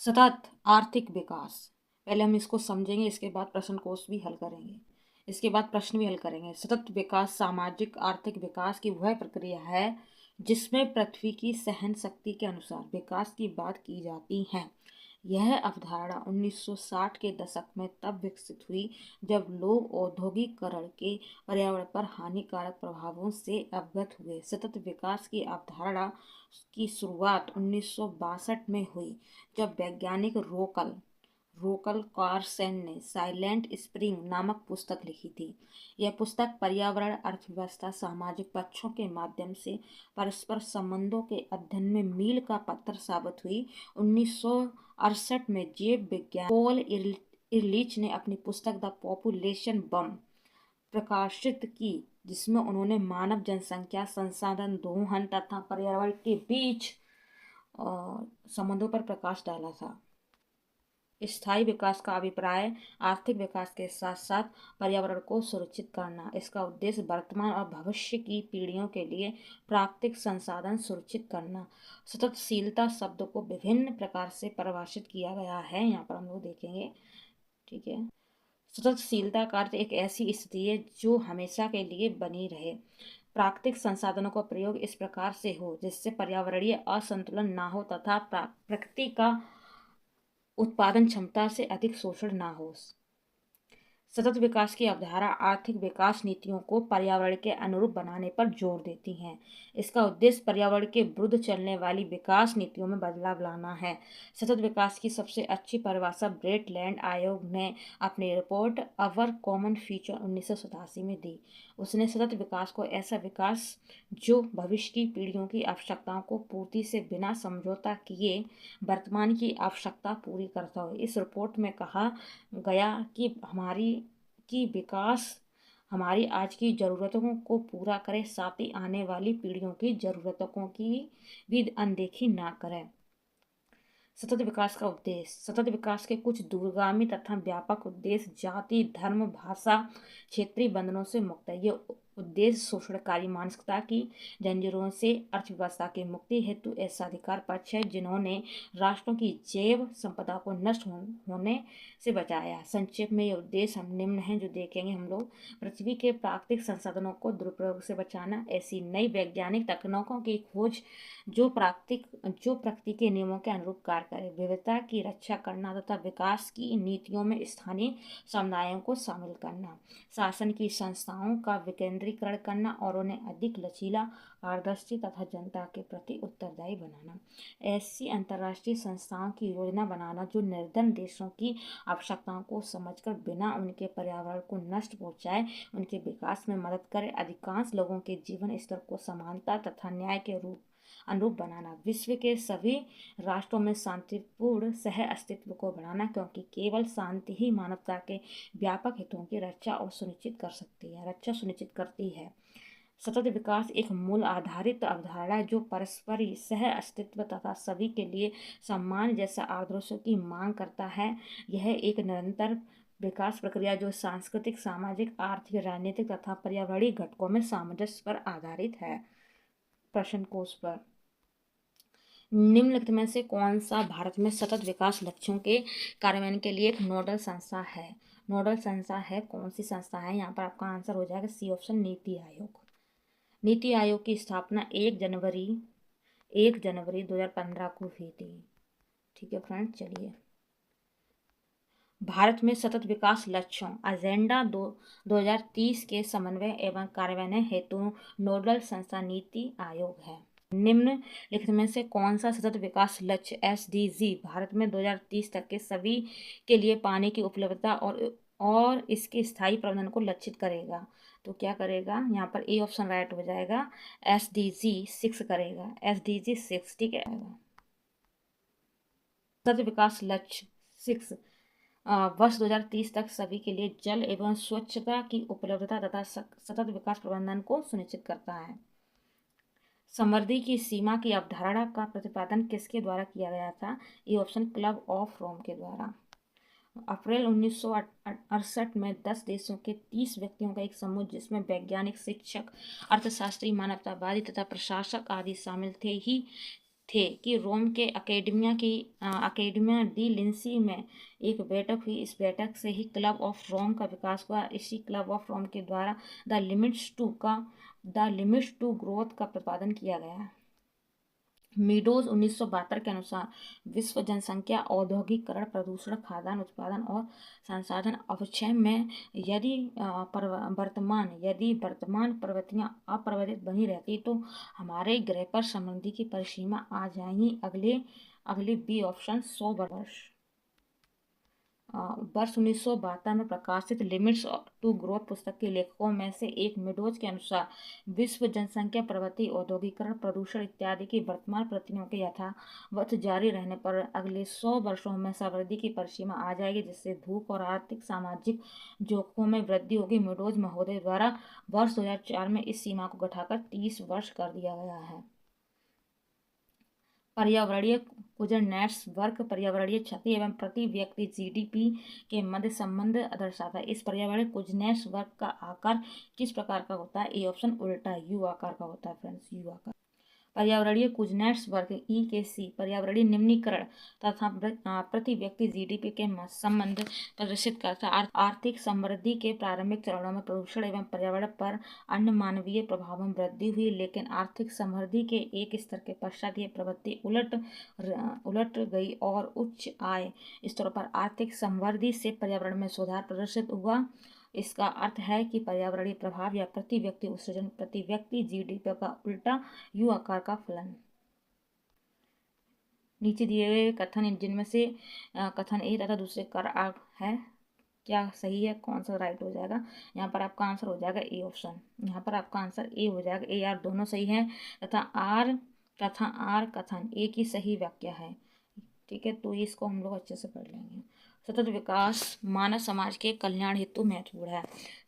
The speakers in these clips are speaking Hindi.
सतत आर्थिक विकास। पहले हम इसको समझेंगे, इसके बाद प्रश्न कोश भी हल करेंगे, इसके बाद प्रश्न भी हल करेंगे। सतत विकास सामाजिक आर्थिक विकास की वह प्रक्रिया है जिसमें पृथ्वी की सहन शक्ति के अनुसार विकास की बात की जाती है। यह अवधारणा 1960 के दशक में तब विकसित हुई जब लोग औद्योगिकरण के पर्यावरण पर हानिकारक प्रभावों से अवगत हुए। सतत विकास की अवधारणा की शुरुआत 1962 में हुई जब वैज्ञानिक रोकल कार्सन ने साइलेंट स्प्रिंग नामक पुस्तक लिखी थी। यह पुस्तक पर्यावरण, अर्थव्यवस्था, सामाजिक पक्षों के माध्यम से परस्पर संबंधों के अध्ययन में मील का पत्थर साबित हुई। 1968 में जीव विज्ञान पॉल इरलिच ने अपनी पुस्तक द पॉपुलेशन बम प्रकाशित की, जिसमें उन्होंने मानव जनसंख्या, संसाधन दोहन तथा पर्यावरण के बीच संबंधों पर प्रकाश डाला था। स्थायी विकास का अभिप्राय आर्थिक विकास के साथ साथ पर्यावरण को सुरक्षित करना। इसका उद्देश्य वर्तमान और भविष्य की पीढ़ियों के लिए प्राकृतिक संसाधन सुरक्षित करना। सततशीलता शब्द को विभिन्न प्रकार से परिभाषित किया गया है, यहाँ पर हम लोग देखेंगे। ठीक है, सततशीलता का अर्थ एक ऐसी स्थिति है जो हमेशा के लिए बनी रहे। प्राकृतिक संसाधनों का प्रयोग इस प्रकार से हो जिससे पर्यावरणीय असंतुलन ना हो तथा प्रकृति का उत्पादन क्षमता से अधिक शोषण ना हो। सतत विकास की अवधारणा आर्थिक विकास नीतियों को पर्यावरण के अनुरूप बनाने पर जोर देती हैं। इसका उद्देश्य पर्यावरण के विरुद्ध चलने वाली विकास नीतियों में बदलाव लाना है। सतत विकास की सबसे अच्छी परिभाषा ब्रेटलैंड आयोग ने अपनी रिपोर्ट अवर कॉमन फ्यूचर 1987 में दी। उसने सतत विकास को ऐसा विकास जो भविष्य की पीढ़ियों की आवश्यकताओं को पूर्ति से बिना समझौता किए वर्तमान की आवश्यकता पूरी करता हो। इस रिपोर्ट में कहा गया कि विकास हमारी आज की ज़रूरतों को पूरा करे, साथ ही आने वाली पीढ़ियों की ज़रूरतों की भी अनदेखी ना करें। सतत विकास का उद्देश्य। सतत विकास के कुछ दूरगामी तथा व्यापक उद्देश्य जाति, धर्म, भाषा, क्षेत्रीय बंधनों से मुक्त है। ये उद्देश्य शोषणकारी मानसिकता की जंजीरों से अर्थव्यवस्था की मुक्ति हेतु ऐसा अधिकार पक्ष है जिन्होंने राष्ट्रों की जैव संपदा को नष्ट होने से बचाया। संक्षेप में ये उद्देश्य हम निम्न हैं जो देखेंगे हम लोग। पृथ्वी के प्राकृतिक संसाधनों को दुरुपयोग से बचाना, ऐसी नई वैज्ञानिक तकनीकों की खोज जो प्रकृति के नियमों के अनुरूप कार्य करे, विविधता की रक्षा करना तथा विकास की नीतियों में स्थानीय समुदायों को शामिल करना, शासन की संस्थाओं का विकेंद्रीकरण करना और उन्हें अधिक लचीला, पारदर्शी तथा जनता के प्रति उत्तरदायी बनाना। ऐसी अंतर्राष्ट्रीय संस्थाओं की योजना बनाना जो निर्धन देशों की आवश्यकताओं को समझकर बिना उनके पर्यावरण को नष्ट पहुंचाए उनके विकास में मदद करे, अधिकांश लोगों के जीवन स्तर को समानता तथा न्याय के अनुरूप बनाना, विश्व के सभी राष्ट्रों में शांतिपूर्ण सह अस्तित्व को बढ़ाना, क्योंकि केवल शांति ही मानवता के व्यापक हितों की रक्षा सुनिश्चित करती है। सतत विकास एक मूल आधारित अवधारणा है जो परस्पर सह अस्तित्व तथा सभी के लिए सम्मान जैसा आदर्शों की मांग करता है। यह एक निरंतर विकास प्रक्रिया जो सांस्कृतिक, सामाजिक, आर्थिक, राजनीतिक तथा पर्यावरणीय घटकों में सामंजस्य पर आधारित है। प्रश्न कोश पर निम्नलिखित में से कौन सा भारत में सतत विकास लक्ष्यों के कार्यान्वयन के लिए एक नोडल संस्था है? नोडल संस्था है, कौन सी संस्था है? यहाँ पर आपका आंसर हो जाएगा सी ऑप्शन, नीति आयोग। नीति आयोग की स्थापना 1 जनवरी 2015 को हुई थी। ठीक है फ्रेंड, चलिए। भारत में सतत विकास लक्ष्यों एजेंडा 2030 के समन्वय एवं कार्यान्वयन हेतु नोडल संस्था नीति आयोग है। निम्नलिखित में से कौन सा सतत विकास लक्ष्य SDG भारत में 2030 तक के सभी के लिए पानी की उपलब्धता और इसके स्थायी प्रबंधन को लक्षित करेगा? तो क्या करेगा? यहाँ पर ए ऑप्शन राइट हो जाएगा, SDG 6 करेगा, SDG 6। ठीक है, सतत विकास लक्ष्य 6 वर्ष 2030 तक सभी के लिए जल एवं स्वच्छता की उपलब्धता तथा सतत विकास प्रबंधन को सुनिश्चित करता है। समृद्धि की सीमा की अवधारणा का प्रतिपादन किसके द्वारा किया गया था? ये ऑप्शन क्लब ऑफ रोम के द्वारा। अप्रैल 1968 में 10 देशों के 30 व्यक्तियों का एक समूह जिसमें वैज्ञानिक, शिक्षक, अर्थशास्त्री, मानवतावादी तथा प्रशासक आदि शामिल थे कि रोम के अकेडमिया डी लिंसी में एक बैठक हुई। इस बैठक से ही क्लब ऑफ रोम का विकास हुआ। इसी क्लब ऑफ रोम के द्वारा द लिमिट्स टू ग्रोथ का प्रतिपादन किया गया। मीडोज 1972 के अनुसार विश्व जनसंख्या औद्योगिकरण, प्रदूषण, खाद्यान्न उत्पादन और संसाधन अपक्षय में यदि वर्तमान प्रवृत्तियां अपरिवर्तित बनी रहती तो हमारे ग्रह पर समृद्धि की परिसीमा आ जाएंगी। अगले बी ऑप्शन 100 वर्ष 1972 में प्रकाशित लिमिट्स टू ग्रोथ पुस्तक के लेखकों में से एक मेडोज के अनुसार विश्व जनसंख्या प्रवृत्ति, औद्योगिकरण, प्रदूषण इत्यादि की वर्तमान प्रवृत्तियों के यथावत जारी रहने पर अगले 100 वर्षों में समृद्धि की परिसीमा आ जाएगी, जिससे भूख और आर्थिक सामाजिक जोखिमों में वृद्धि होगी। मेडोज महोदय द्वारा वर्ष 2004 में इस सीमा को घटाकर 30 वर्ष कर दिया गया है। पर्यावरणीय कुजनेट्स वर्ग पर्यावरणीय क्षति एवं प्रति व्यक्ति जीडीपी के मध्य संबंध दर्शाता है। इस पर्यावरणीय कुजनेट्स वर्ग का आकार किस प्रकार का होता है? ए ऑप्शन उल्टा यू आकार का होता है फ्रेंड्स, यू आकार। पर्यावरणीय कुजनेट्स वर्ग ई के सी पर्यावरणीय निम्नीकरण तथा प्रति व्यक्ति जीडीपी के संबंध प्रदर्शित करता है। आर्थिक समृद्धि के प्रारंभिक चरणों में प्रदूषण एवं पर्यावरण पर अन्य मानवीय प्रभावों में वृद्धि हुई, लेकिन आर्थिक समृद्धि के एक स्तर के पश्चात यह प्रवृत्ति उलट गई और उच्च आय स्तरों पर आर्थिक समृद्धि से पर्यावरण में सुधार प्रदर्शित हुआ। इसका अर्थ है कि पर्यावरणीय प्रभाव या प्रति व्यक्ति उत्सर्जन प्रति व्यक्ति जीडीपी का उल्टा यू आकार का फलन। नीचे दिए गए कथन जिनमें से कथन ए तथा दूसरे कर है क्या सही है, कौन सा राइट हो जाएगा? यहाँ पर आपका आंसर हो जाएगा ए ऑप्शन। यहाँ पर आपका आंसर ए हो जाएगा। ए आर दोनों सही है तथा आर कथन ए की सही व्याख्या है। ठीक है, तो इसको हम लोग अच्छे से पढ़ लेंगे। सतत विकास मानव समाज के कल्याण हेतु महत्वपूर्ण है।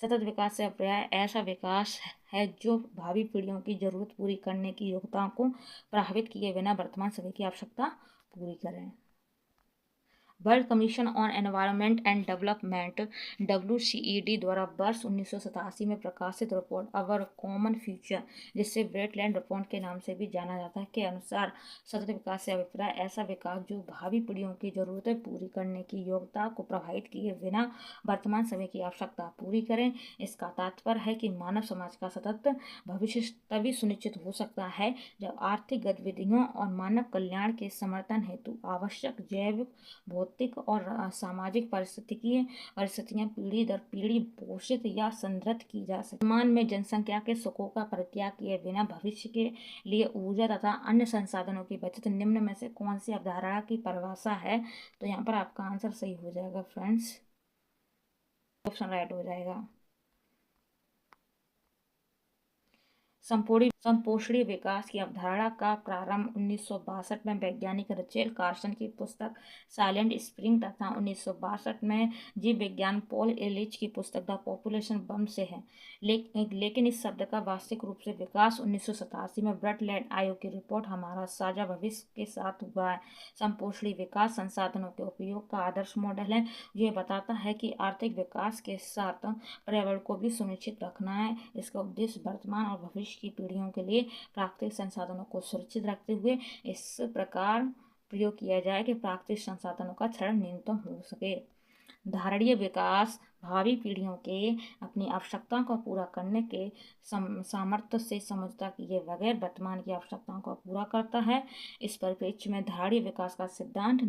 सतत विकास से अभिप्राय ऐसा विकास है जो भावी पीढ़ियों की जरूरत पूरी करने की योग्यता को प्रभावित किए बिना वर्तमान समय की आवश्यकता पूरी करें। World commission on environment and development WCED द्वारा वर्ष 1987 में प्रकाशित रिपोर्ट अवर कॉमन फ्यूचर, जिसे वेटलैंड रिपोर्ट के नाम से भी जाना जाता है, के अनुसार सतत विकास से अभिप्राय ऐसा विकास जो भावी पीढ़ियों की जरूरतें पूरी करने की योग्यता को प्रभावित किए बिना वर्तमान समय की आवश्यकता पूरी करें। इसका तात्पर्य है कि मानव समाज का सतत भविष्य तभी सुनिश्चित हो सकता है जब आर्थिक गतिविधियों और मानव कल्याण के समर्थन हेतु आवश्यक जैविक, भौतिक और सामाजिक परिस्थितियां पीढ़ी दर पीढ़ी पोषित या संदृढ़ की जा सके। वर्तमान में जनसंख्या के सुखों का परित्याग किए बिना भविष्य के लिए ऊर्जा तथा अन्य संसाधनों की बचत निम्न में से कौन सी अवधारणा की परिभाषा है? तो यहाँ पर आपका आंसर सही हो जाएगा फ्रेंड्स, ऑप्शन राइट हो जाएगा। संपोषणीय विकास की अवधारणा का प्रारंभ 1962 में वैज्ञानिक रचेल कार्सन की पुस्तक साइलेंट स्प्रिंग तथा 1962 में जीव विज्ञान पॉल एलिच की पुस्तक द पॉपुलेशन बम से है। लेकिन इस शब्द का वास्तविक रूप से विकास 1987 में ब्रटलैंड आयोग की रिपोर्ट हमारा साझा भविष्य के साथ हुआ है। संपोषणीय विकास संसाधनों के उपयोग का आदर्श मॉडल है। यह बताता है कि आर्थिक विकास के साथ पर्यावरण को भी सुनिश्चित रखना है। इसका उद्देश्य वर्तमान और भविष्य की पीढ़ियों के लिए प्राकृतिक संसाधनों को सुरक्षित रखते हुए इस प्रकार प्रयोग किया जाए कि प्राकृतिक संसाधनों का क्षरण न्यूनतम हो सके। धारणीय विकास भावी पीढ़ियों के अपनी आवश्यकताओं को पूरा करने के सामर्थ्य से समझौता किए बगैर वर्तमान की आवश्यकताओं को पूरा करता है। इस परिप्रेक्ष्य में धारणीय विकास का सिद्धांत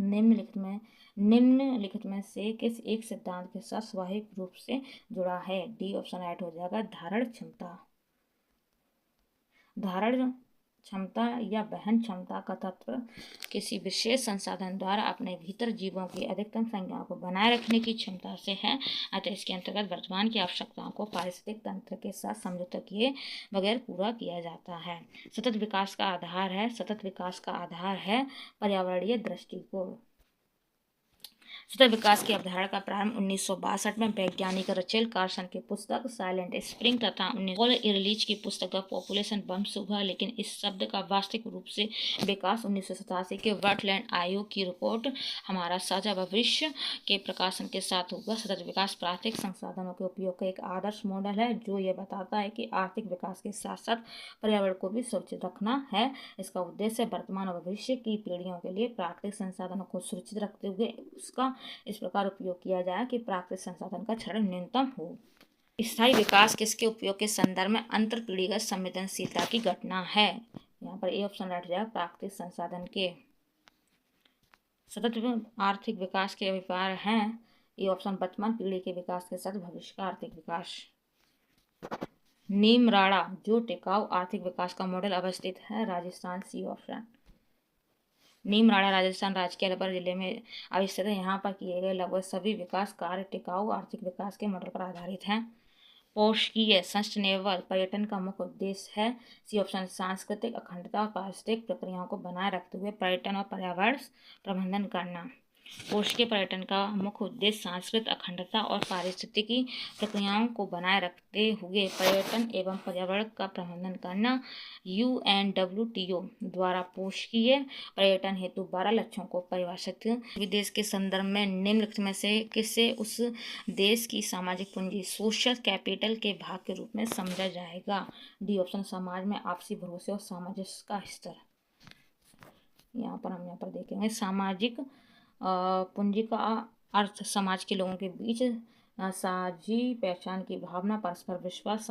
निम्नलिखित में से किस एक सिद्धांत के साथ स्वाभाविक रूप से जुड़ा है? डी ऑप्शन राइट हो जाएगा। धारण क्षमता या वहन क्षमता का तत्व किसी विशेष संसाधन द्वारा अपने भीतर जीवों की अधिकतम संख्या को बनाए रखने की क्षमता से है। अतः इसके अंतर्गत वर्तमान की आवश्यकताओं को पारिस्थितिक तंत्र के साथ समझौता किए बगैर पूरा किया जाता है। सतत विकास का आधार है पर्यावरणीय दृष्टिकोण। सतत विकास की अवधारणा का प्रारंभ 1962 में वैज्ञानिक रचेल कार्सन की पुस्तक साइलेंट स्प्रिंग तथा पॉल इरलिच की पुस्तक द पॉपुलेशन बम से हुआ, लेकिन इस शब्द का वास्तविक रूप से विकास 1987 के वर्ल्ड आयोग की रिपोर्ट हमारा साझा भविष्य के प्रकाशन के साथ हुआ। सतत विकास प्राकृतिक संसाधनों के उपयोग का एक आदर्श मॉडल है जो ये बताता है कि आर्थिक विकास के साथ साथ पर्यावरण को भी सुरक्षित रखना है। इसका उद्देश्य वर्तमान और भविष्य की पीढ़ियों के लिए प्राकृतिक संसाधनों को सुरक्षित रखते हुए उसका इस प्रकार उपयोग किया जाए कि प्राकृतिक संसाधन का क्षरण न्यूनतम हो। स्थायी विकास किसके उपयोग के संदर्भ में अंतर पीढ़ीगत संवेदनशीलता की घटना है। यहाँ पर ए ऑप्शन बैठ जाएगा प्राकृतिक संसाधन के। सतत आर्थिक विकास के अभिप्राय हैं। ये ऑप्शन वर्तमान पीढ़ी के विकास के साथ भविष्य का आर्थिक विकास। नीम राणा जो टिकाऊ आर्थिक विकास का मॉडल अवस्थित है राजस्थान, सी ऑप्शन। नीम राणा राजस्थान राज्य के अलवर जिले में अवस्थित है। यहाँ पर किए गए लगभग सभी विकास कार्य टिकाऊ आर्थिक विकास के मॉडल पर आधारित हैं। पोषकीय सस्टेनेबल पर्यटन का मुख्य उद्देश्य है, सी ऑप्शन। सांस्कृतिक अखंडता और पारिस्थितिक प्रक्रियाओं को बनाए रखते हुए पर्यटन और पर्यावरण प्रबंधन करना। पोषकीय पर्यटन का मुख्य उद्देश्य सांस्कृतिक अखंडता और पारिस्थितिकी प्रक्रियाओं को बनाए रखते हुए पर्यटन एवं पर्यावरण का प्रबंधन करना। UNWTO द्वारा पोषकीय पर्यटन हेतु 12 लक्ष्यों को परिभाषित विदेश के संदर्भ में निम्नलिखित में से किसे उस देश की सामाजिक पूंजी सोशल कैपिटल के भाग के रूप में समझा जाएगा। D option. समाज में आपसी भरोसे और सामंजस्य का स्तर। यहाँ पर देखेंगे सामाजिक पूंजी का अर्थ समाज के लोगों के बीच साझी पहचान की भावना, परस्पर विश्वास,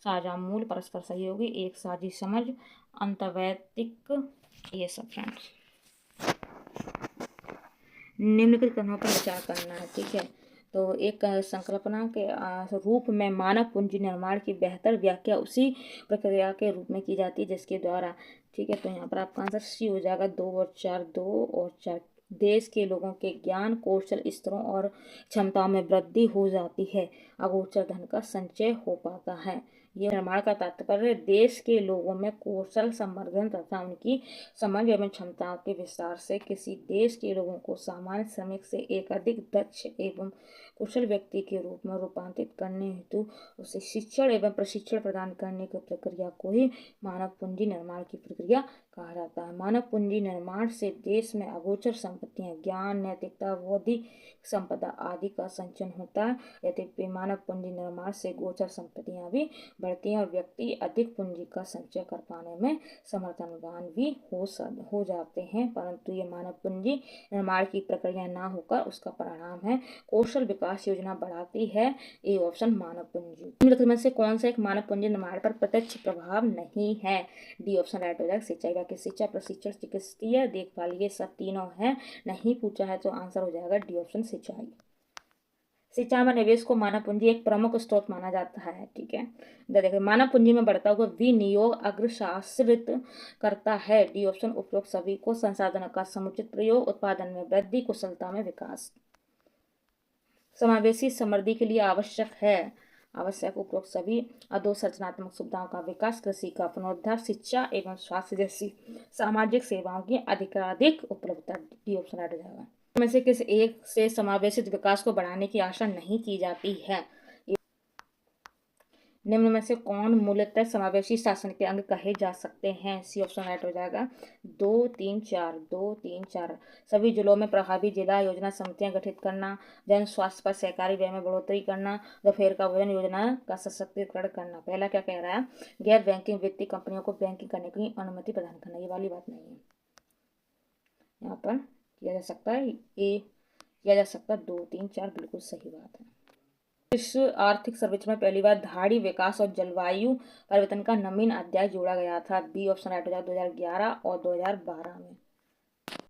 साझा मूल, परस्पर सहयोगी, एक साझी समझ, अंतर्वैयक्तिक, ये सब फ्रेंड्स। निम्नलिखित कथनों पर विचार करना है, ठीक है। तो एक संकल्पना के रूप में मानव पूंजी निर्माण की बेहतर व्याख्या उसी प्रक्रिया के रूप में की जाती है जिसके द्वारा, ठीक है। तो यहाँ पर आपका आंसर सी हो जाएगा। 2 और 4, 2 और 4। देश के लोगों के ज्ञान कौशल स्तरों और क्षमताओं में वृद्धि हो जाती है, अगोचर धन का संचय हो पाता है। ये निर्माण का तात्पर्य देश के लोगों में कौशल संवर्धन तथा उनकी समझ एवं क्षमताओं के विस्तार से किसी देश के लोगों को सामान्य श्रमिक से एक अधिक दक्ष एवं कुशल व्यक्ति के रूप में रूपांतरित करने हेतु उसे शिक्षण एवं प्रशिक्षण प्रदान करने की प्रक्रिया को ही मानव पूंजी निर्माण की प्रक्रिया कहा जाता है। मानव पूंजी निर्माण से देश में अगोचर संपत्तियां, ज्ञान, नैतिकता, बौद्धिक संपदा आदि का संचयन होता है। यद्यपि मानव पूंजी निर्माण से गोचर संपत्तियां भी बढ़ती हैं और व्यक्ति अधिक पूंजी का संचय कर पाने में समर्थनवान भी हो जाते हैं, परंतु ये मानव पूंजी निर्माण की प्रक्रिया ना होकर उसका परिणाम है कौशल विकास योजना बढ़ाती है। ए ऑप्शन मानव पूंजी। निम्नलिखित में से कौन सा एक मानव पूंजी निर्माण पर प्रत्यक्ष प्रभाव नहीं है। डी ऑप्शन राइट हो जाएगा। सिंचाई की शिक्षा, प्रशिक्षण, चिकित्सीय देखभाल, ये सब तीनों है। नहीं पूछा है तो आंसर हो जाएगा डी ऑप्शन सिंचाई। सिंचाई में निवेश को मानव पूंजी एक प्रमुख स्रोत माना जाता है, ठीक है। देखिए मानव पूंजी में बढ़ता हुआ विनियोग अग्रशासित करता है। डी ऑप्शन उपयोग सभी को संसाधनों का समुचित प्रयोग, उत्पादन में वृद्धि, कुशलता में विकास। समावेशी समृद्धि के लिए आवश्यक उपयोग सभी अधोसंरचनात्मक सुविधाओं का विकास, कृषि का पुनरुद्धार, शिक्षा एवं स्वास्थ्य जैसी सामाजिक सेवाओं की अधिकाधिक उपलब्धता। डी ऑप्शन राइट हो जाएगा। में से किसी एक से समावेशित विकास को बढ़ाने की आशा नहीं की जाती है। निम्न में से कौन मूलतः समावेशी शासन के अंग कहे जा सकते हैं। सी ऑप्शन राइट हो जाएगा। 2, 3, 4, 2, 3, 4। सभी जिलों में प्रभावी जिला योजना समितियां गठित करना, जन स्वास्थ्य पर सरकारी व्यय में बढ़ोतरी करना, दोपहर का भोजन योजना का सशक्तिकरण करना। पहला क्या कह रहा है, गैर बैंकिंग वित्तीय कंपनियों को बैंकिंग करने की अनुमति प्रदान करना। ये वाली बात नहीं है, यहाँ पर किया जा सकता है, ए किया जा सकता है। 2, 3, 4 बिल्कुल सही बात है। विश्व आर्थिक सर्वेक्षण में पहली बार धाड़ी विकास और जलवायु परिवर्तन का नवीन अध्याय जोड़ा गया था। बी ऑप्शन राइट हो जाएगा 2011 और 2012 में।